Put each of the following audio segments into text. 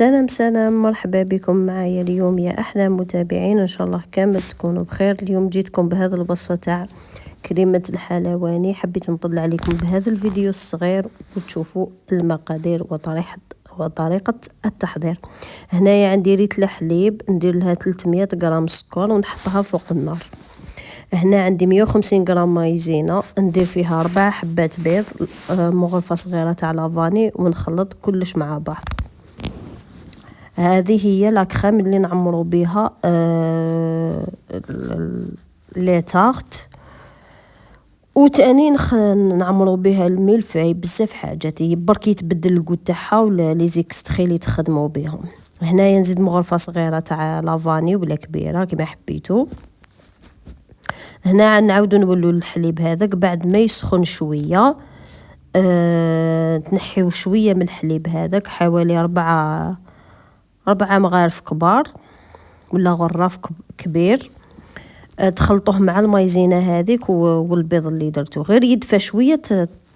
سلام سلام، مرحبا بكم معايا اليوم يا احلى متابعين. ان شاء الله كامل تكونوا بخير. اليوم جيتكم بهذا الوصفه تاع كريمه الحلواني. حبيت نطلع عليكم بهذا الفيديو الصغير وتشوفوا المقادير وطريقه التحضير. هنايا عندي ريتله حليب، ندير لها 300 غرام سكر ونحطها فوق النار. هنا عندي 150 غرام مايزينا، ندير فيها 4 حبات بيض، مغرفه صغيره تاع لافاني، ونخلط كلش مع بعض. هذه هي لاكريم اللي نعمروا بها لي تارت، وتاني نعمروا بها الملفاي. بزاف حاجات برك يتبدل الكو تاعها ولا لي زيكستري اللي تخدموا بهم. هنايا نزيد مغرفه صغيره تاع لافاني ولا كبيره كما حبيتو. هنا نعاودو نولوا الحليب هذاك بعد ما يسخن شويه. تنحيو شويه من الحليب هذاك، حوالي 4 مغارف كبار ولا غراف كبير. تخلطوه مع المايزينا هذيك والبيض اللي درتو، غير يدفى شويه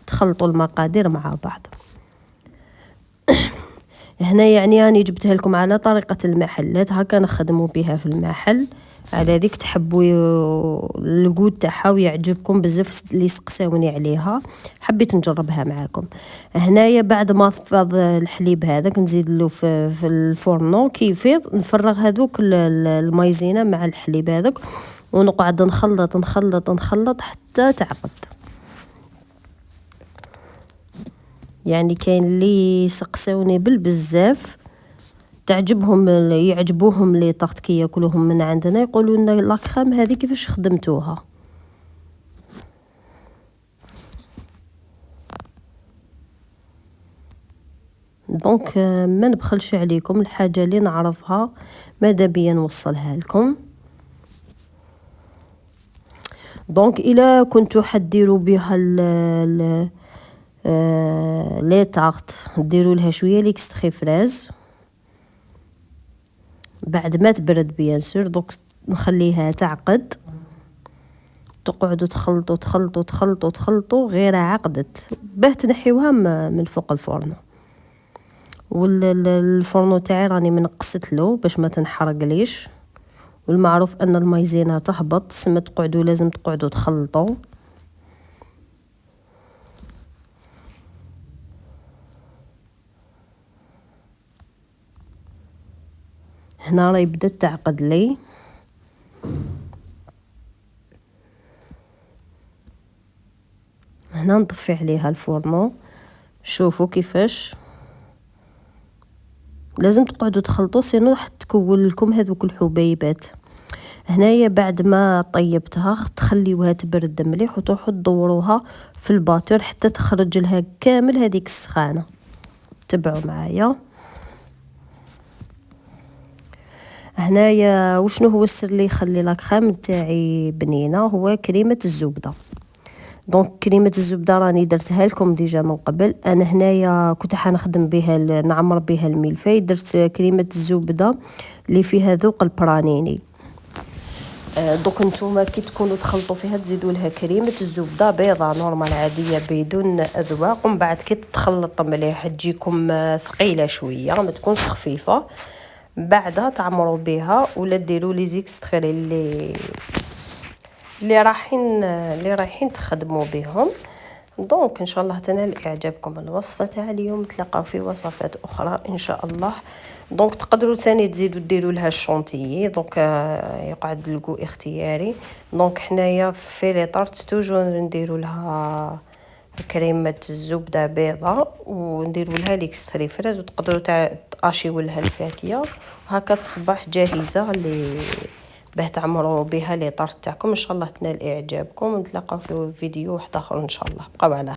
تخلطوا المقادير مع بعض. هنا يعني راني جبتها لكم على طريقه المحلات، هكا نخدموا بها في المحل. على ذيك تحبوا الجود تاعها ويعجبكم بزاف اللي سقساوني عليها، حبيت نجربها معاكم. هنايا بعد ما فاض الحليب هذاك نزيد له في الفرن كي يفيض، نفرغ هذوك المايزينا مع الحليب هذاك ونقعد نخلط نخلط نخلط حتى تعقد. يعني كاين اللي سقساوني بالبزاف تعجبهم، يعجبوهم لي طاقت كي ياكلوهم من عندنا، يقولوا لنا لاكريم هذه كيفاش خدمتوها. دونك ما نبخلش عليكم، الحاجه اللي نعرفها ماذا بيا نوصلها لكم. دونك الا كنتو حديروا بها لي طارت، ديروا لها شويه ليكستري فريز بعد ما تبرد بيان سور. دوك نخليها تعقد، تقعدوا تخلطوا تخلطوا تخلطوا تخلطوا غير عقدت باه تنحيوها من فوق الفرن. والفرن تاعي راني منقصت له باش ما تنحرقليش، والمعروف ان المايزينا تهبط، سما تقعدوا لازم تقعدوا تخلطوا. هنا راهي بدات تعقد لي. هنا نطفي عليها الفرن، شوفوا كيفاش لازم تقعدوا تخلطوا سينو راح تكون لكم هذوك الحبيبات. هنايا بعد ما طيبتها تخليوها تبرد مليح وتروحوا تدوروها في الباتور حتى تخرج لها كامل هذيك السخانه. تبعوا معايا. هنايا وشنو هو السر اللي يخلي لاكريم تاعي بنينه؟ هو كريمه الزبده. دونك كريمه الزبده راني درتها لكم ديجا من قبل. انا هنايا كنت حنخدم بها نعمر بها الملفاي، درت كريمه الزبده اللي فيها ذوق البرانيني. دوك نتوما كي تكونوا تخلطوا فيها تزيدوا لها كريمه الزبده بيضه نورمال عاديه بدون اذواق، ومن بعد كي تتخلط مليح تجيكم ثقيله شويه ما تكونش خفيفه. بعدها تعمروا بها ولا ديروا لي زيكستري اللي رايحين تخدموا بهم. دونك ان شاء الله تنال اعجابكم الوصفه تاع اليوم. نتلاقاو في وصفات اخرى ان شاء الله. دونك تقدروا ثاني تزيدوا ديروا لها الشونتيي، دونك يقعد لكو اختياري. دونك حنايا في لي طارت توجور نديروا لها كريمه الزبده بيضه ونديروا لها ليكستري فريز، وتقدروا تاشيو لها الفاكهه وهكا تصبح جاهزه اللي باه تعمروا بها لي طارت تاعكم. ان شاء الله تنال اعجابكم، ونتلاقاو في فيديو واحد اخر ان شاء الله. بقاو على